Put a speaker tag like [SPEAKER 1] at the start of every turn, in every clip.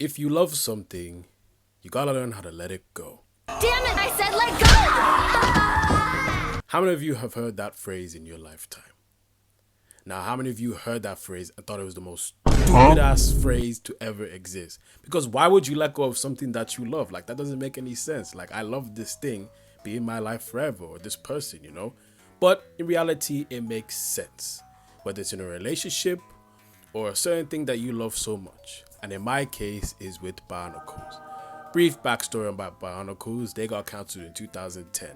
[SPEAKER 1] If you love something, you gotta learn how to let it go.
[SPEAKER 2] Damn it, I said let go!
[SPEAKER 1] How many of you have heard that phrase in your lifetime? Now, how many of you heard that phrase and thought it was the most stupid ass phrase to ever exist? Because why would you let go of something that you love? Like, that doesn't make any sense. Like, I love this thing be in my life forever, or this person, you know? But in reality, it makes sense. Whether it's in a relationship or a certain thing that you love so much. And in my case, is with Barnacles. Brief backstory about Barnacles. They got cancelled in 2010.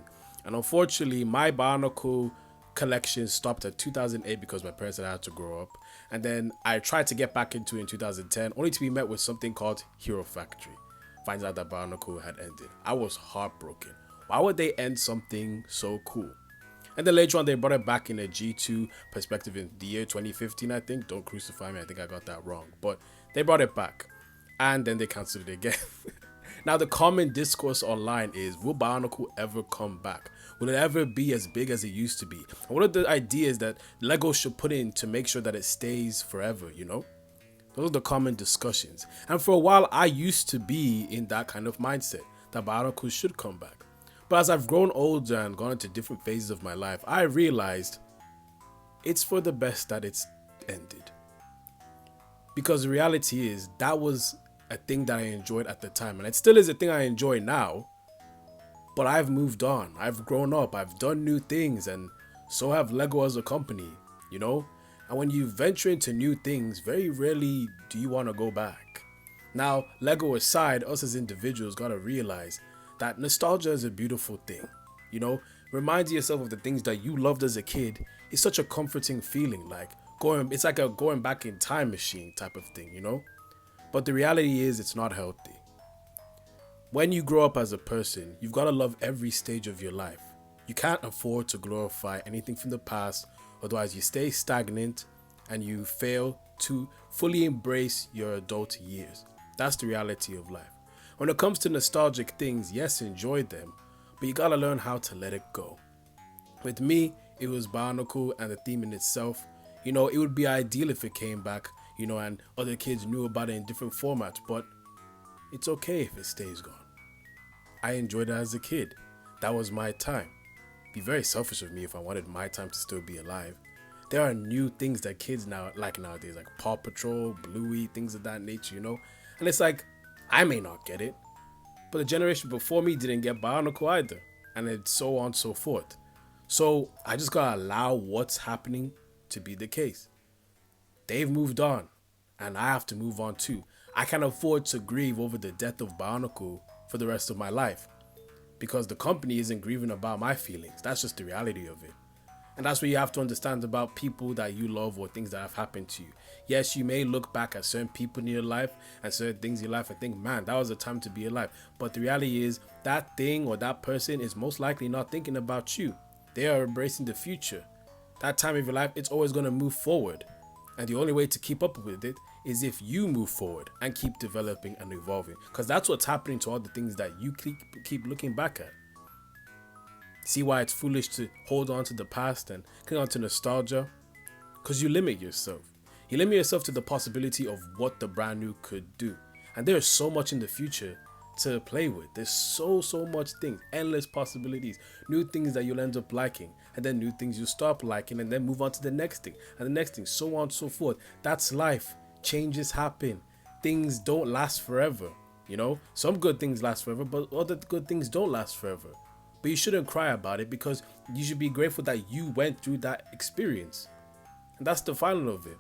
[SPEAKER 1] And unfortunately, my Barnacle collection stopped at 2008 because my parents had to grow up. And then I tried to get back into it in 2010, only to be met with something called Hero Factory. Finds out that Barnacle had ended. I was heartbroken. Why would they end something so cool? And then later on, they brought it back in a G2 perspective in the year 2015, I think. Don't crucify me, I think I got that wrong. But they brought it back. And then they cancelled it again. Now, the common discourse online is, will Barnacle ever come back? Will it ever be as big as it used to be? And what are the ideas that LEGO should put in to make sure that it stays forever, you know? Those are the common discussions. And for a while, I used to be in that kind of mindset, that Barnacle should come back. But as I've grown older and gone into different phases of my life, I realized it's for the best that it's ended. Because the reality is, that was a thing that I enjoyed at the time. And it still is a thing I enjoy now. But I've moved on. I've grown up. I've done new things. And so have LEGO as a company, you know? And when you venture into new things, very rarely do you want to go back. Now, LEGO aside, us as individuals got to realize that nostalgia is a beautiful thing. You know, reminding yourself of the things that you loved as a kid is such a comforting feeling. Like it's like a going back in time machine type of thing, you know? But the reality is, it's not healthy. When you grow up as a person, you've got to love every stage of your life. You can't afford to glorify anything from the past, otherwise you stay stagnant and you fail to fully embrace your adult years. That's the reality of life. When it comes to nostalgic things, yes, enjoy them, but you gotta learn how to let it go. With me, it was Barnacle and the theme in itself. You know, it would be ideal if it came back, you know, and other kids knew about it in different formats, but it's okay if it stays gone. I enjoyed it as a kid. That was my time. It'd be very selfish of me if I wanted my time to still be alive. There are new things that kids now like nowadays, like Paw Patrol, Bluey, things of that nature, you know? And it's like, I may not get it, but the generation before me didn't get Barnacle either, and it's so on and so forth. So I just gotta allow what's happening to be the case. They've moved on, and I have to move on too. I can't afford to grieve over the death of Barnacle for the rest of my life, because the company isn't grieving about my feelings. That's just the reality of it. And that's what you have to understand about people that you love or things that have happened to you. Yes, you may look back at certain people in your life and certain things in your life and think, man, that was a time to be alive. But the reality is that thing or that person is most likely not thinking about you. They are embracing the future. That time of your life, it's always going to move forward. And the only way to keep up with it is if you move forward and keep developing and evolving. Because that's what's happening to all the things that you keep looking back at. See why it's foolish to hold on to the past and cling on to nostalgia? Because you limit yourself. You limit yourself to the possibility of what the brand new could do. And there's so much in the future to play with. There's so much things, endless possibilities, new things that you'll end up liking, and then new things you stop liking, and then move on to the next thing, and the next thing, so on and so forth. That's life. Changes happen. Things don't last forever. You know, some good things last forever, but other good things don't last forever. But you shouldn't cry about it, because you should be grateful that you went through that experience. And that's the final of it.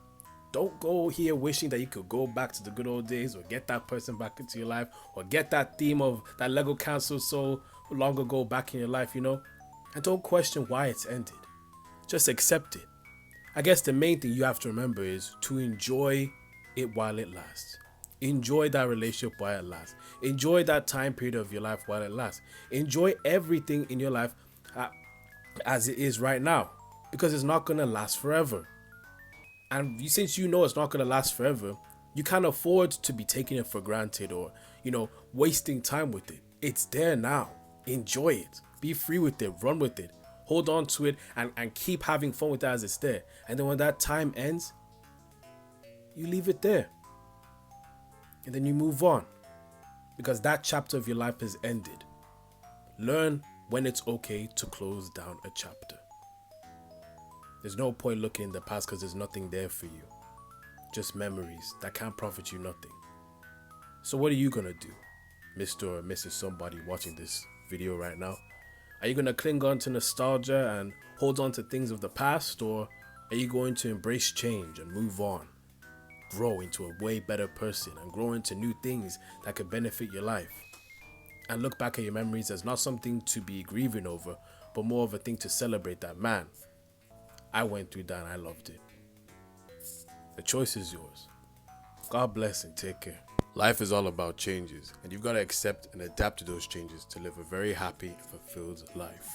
[SPEAKER 1] Don't go here wishing that you could go back to the good old days, or get that person back into your life, or get that theme of that LEGO cancelled so long ago back in your life, you know. And don't question why it's ended. Just accept it. I guess the main thing you have to remember is to enjoy it while it lasts. Enjoy that relationship while it lasts. Enjoy that time period of your life while it lasts. Enjoy everything in your life as it is right now, because it's not going to last forever. And since you know it's not going to last forever, you can't afford to be taking it for granted or, you know, wasting time with it. It's there now. Enjoy it. Be free with it. Run with it. Hold on to it and keep having fun with it as it's there. And then when that time ends, you leave it there. and then you move on, because that chapter of your life has ended. Learn when it's okay to close down a chapter. There's no point looking in the past because there's nothing there for you. Just memories that can't profit you nothing. So what are you gonna do, Mr. or Mrs. somebody watching this video right now? Are you gonna cling on to nostalgia and hold on to things of the past, or are you going to embrace change and move on? Grow into a way better person and grow into new things that could benefit your life. And look back at your memories as not something to be grieving over, but more of a thing to celebrate that, man, I went through that and I loved it. The choice is yours. God bless and take care. Life is all about changes, and you've got to accept and adapt to those changes to live a very happy, fulfilled life.